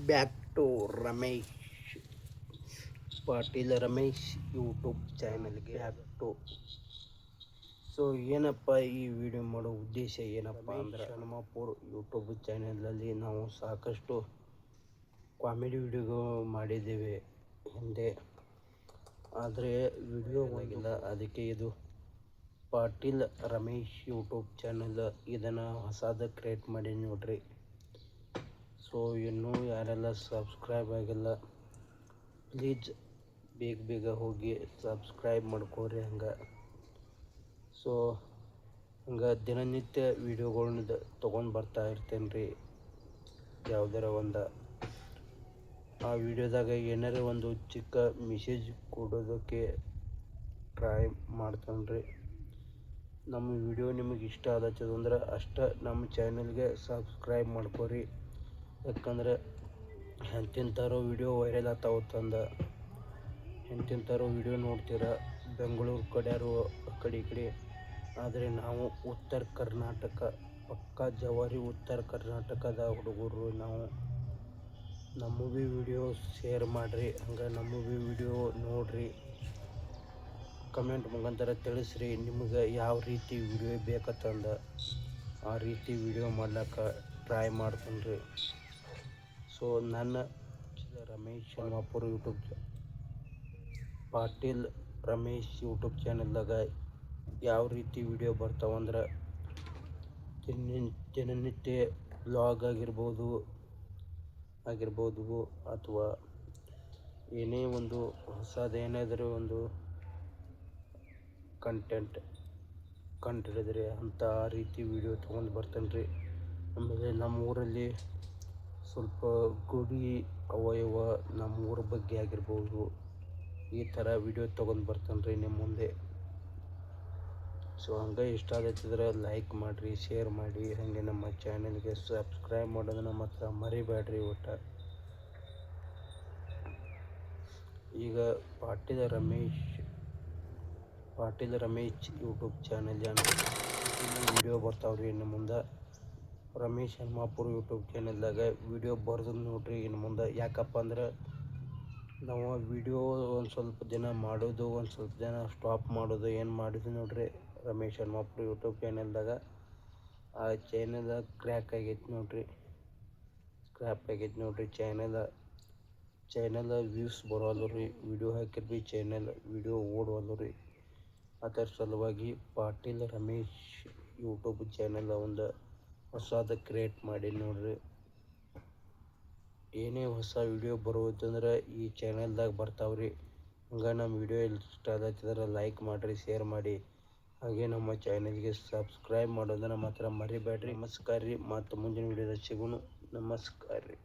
Back to Ramesh Patil Ramesh YouTube ಚಾನಲ್ಗೆ back to. So ಏನಪ್ಪ ಈ ವಿಡಿಯೋ ಮಾಡೋ ಉದ್ದೇಶ ಏನಪ್ಪ ಅಂದ್ರೆ, ಹನುಮಾಪುರ್ ಯೂಟ್ಯೂಬ್ ಚಾನಲಲ್ಲಿ ನಾವು ಸಾಕಷ್ಟು ಕಾಮಿಡಿ ವಿಡಿಯೋ ಮಾಡಿದ್ದೇವೆ ಹಿಂದೆ, ಆದರೆ ವಿಡಿಯೋ ಆಗಿಲ್ಲ. ಅದಕ್ಕೆ ಇದು ಪಾಟೀಲ್ ರಮೇಶ್ ಯೂಟ್ಯೂಬ್ ಚಾನಲ್ ಇದನ್ನು ಹೊಸದ ಕ್ರಿಯೇಟ್ ಮಾಡಿ ನೋಡ್ರಿ. ಸೊ ಇನ್ನೂ ಯಾರೆಲ್ಲ ಸಬ್ಸ್ಕ್ರೈಬ್ ಆಗಿಲ್ಲ ಪ್ಲೀಸ್ ಬೇಗ ಹೋಗಿ ಸಬ್ಸ್ಕ್ರೈಬ್ ಮಾಡ್ಕೋರಿ. ಸೊ ದಿನನಿತ್ಯ ವಿಡಿಯೋಗಳನ್ನ ತೊಗೊಂಡು ಬರ್ತಾ ಇರ್ತೇನೆ ರೀ. ಯಾವುದಾರ ಒಂದು ಆ ವಿಡಿಯೋದಾಗ ಏನಾರ ಒಂದು ಚಿಕ್ಕ ಮೆಸೇಜ್ ಕೊಡೋದಕ್ಕೆ ಟ್ರೈ ಮಾಡ್ತಾನೆ ರೀ. ನಮ್ಮ ವಿಡಿಯೋ ನಿಮಗೆ ಇಷ್ಟ ಆದತ್ತಂದ್ರೆ ಅಷ್ಟೇ ನಮ್ಮ ಚಾನಲ್ಗೆ ಸಬ್ಸ್ಕ್ರೈಬ್ ಮಾಡ್ಕೋರಿ. ಯಾಕಂದ್ರೆ ಎಂತೆಂಥವ್ರು ವಿಡಿಯೋ ವೈರಲ್ ಆಗ್ತಾವತ್ತಂದ ಎಂತೆಂಥವ್ರು ವಿಡಿಯೋ ನೋಡ್ತೀರ ಬೆಂಗಳೂರು ಕಡೆಯವರು ಆ ಕಡೆ. ಆದರೆ ನಾವು ಉತ್ತರ ಕರ್ನಾಟಕ ಪಕ್ಕಾ ಜವಾರಿ ಉತ್ತರ ಕರ್ನಾಟಕದ ಹುಡುಗರು ನಾವು. ನಮ್ಮ ವಿಡಿಯೋ ಶೇರ್ ಮಾಡಿರಿ, ನಮ್ಮ ವಿಡಿಯೋ ನೋಡ್ರಿ. ಕಮೆಂಟ್ ಮುಖಾಂತರ ತಿಳಿಸ್ರಿ ನಿಮ್ಗೆ ಯಾವ ರೀತಿ ವಿಡಿಯೋ ಬೇಕತ್ತಂದ ಆ ರೀತಿ ವಿಡಿಯೋ ಮಾಡ್ಲಿಕ್ಕೆ ಟ್ರೈ ಮಾಡ್ತೀನಿ ರೀ. ಸೊ ನನ್ನ ರಮೇಶ್ ಹನುಮಾಪುರ್ ಪಾಟೀಲ್ ರಮೇಶ್ ಯೂಟ್ಯೂಬ್ ಚಾನಲ್ದಾಗ ಯಾವ ರೀತಿ ವಿಡಿಯೋ ಬರ್ತಾವಂದ್ರೆ, ದಿನನಿತ್ಯ ಬ್ಲಾಗ್ ಆಗಿರ್ಬೋದು ಅಥವಾ ಏನೇ ಒಂದು ಹೊಸದೇನಾದರೂ ಒಂದು ಕಂಟೆಂಟ್ ಕಂಡಿಡಿದ್ರೆ ಅಂತ ಆ ರೀತಿ ವಿಡಿಯೋ ತೊಗೊಂಡು ಬರ್ತಾನೆ ರೀ. ಆಮೇಲೆ ನಮ್ಮ ಊರಲ್ಲಿ ಸ್ವಲ್ಪ ಗುಡಿ ಅವಯವ ನಮ್ಮೂರ ಬಗ್ಗೆ ಆಗಿರ್ಬೋದು ಈ ಥರ ವಿಡಿಯೋ ತೊಗೊಂಡು ಬರ್ತಾನೆ ರೀ ನಿಮ್ಮ ಮುಂದೆ. ಸೊ ಇಷ್ಟ ಆಗತ್ತಿದ್ರೆ ಲೈಕ್ ಮಾಡಿರಿ, ಶೇರ್ ಮಾಡಿ, ಹಾಗೆ ನಮ್ಮ ಚಾನಲ್ಗೆ ಸಬ್ಸ್ಕ್ರೈಬ್ ಮಾಡೋದನ್ನು ಮಾತ್ರ ಮರಿಬೇಡ್ರಿ ಒಟ್ಟು. ಈಗ Patil Ramesh YouTube channel video ಬರ್ತಾವ್ರಿ ಇನ್ನು ಮುಂದೆ. ರಮೇಶ್ ಹನುಮಾಪುರ್ ಯೂಟ್ಯೂಬ್ ಚಾನಲ್ದಾಗ ವಿಡಿಯೋ ಬರ್ದು ನೋಡ್ರಿ ಇನ್ನು ಮುಂದೆ. ಯಾಕಪ್ಪ ಅಂದ್ರೆ ನಾವು ವಿಡಿಯೋ ಒಂದು ಸ್ವಲ್ಪ ದಿನ ಮಾಡೋದು, ಒಂದು ಸ್ವಲ್ಪ ದಿನ ಸ್ಟಾಪ್ ಮಾಡೋದು ಏನು ಮಾಡಿದ್ವಿ ನೋಡ್ರಿ. ರಮೇಶ್ ಹನುಮಾಪುರ್ ಯೂಟ್ಯೂಬ್ ಚಾನಲ್ದಾಗ ಆ ಚಾನಲ್ ಕ್ರ್ಯಾಪ್ ಆಗೈತೆ ನೋಡ್ರಿ. ಚಾನಲ್ ವ್ಯೂಸ್ ಬರೋಲ್ಲ ರೀ. ವಿಡಿಯೋ ಹಾಕಿರ್ಬಿ ಚಾನಲ್ ವಿಡಿಯೋ ಓಡೋಲ್ಲ ರೀ. ಅದರ ಸಲುವಾಗಿ ಪಾಟೀಲ್ ರಮೇಶ್ ಯೂಟ್ಯೂಬ್ ಚಾನಲ್ ಒಂದು ಹೊಸದು ಕ್ರಿಯೇಟ್ ಮಾಡಿ ನೋಡ್ರಿ. ಏನೇ ಹೊಸ ವಿಡಿಯೋ ಬರೋದಂದ್ರೆ ಈ ಚಾನಲ್ದಾಗ ಬರ್ತಾವ್ರಿ. ನಮ್ಮ ವಿಡಿಯೋ ಇಷ್ಟ ಆಗತ್ತಿದ್ರೆ ಲೈಕ್ ಮಾಡಿರಿ, ಶೇರ್ ಮಾಡಿ, ಹಾಗೆ ನಮ್ಮ ಚಾನಲ್ಗೆ ಸಬ್ಸ್ಕ್ರೈಬ್ ಮಾಡೋದನ್ನು ಮಾತ್ರ ಮರಿಬೇಡ್ರಿ. ನಮಸ್ಕಾರ ರೀ. ಮತ್ತು ಮುಂದಿನ ವಿಡಿಯೋದಾಗ ಸಿಗೋಣ. ನಮಸ್ಕಾರ ರೀ.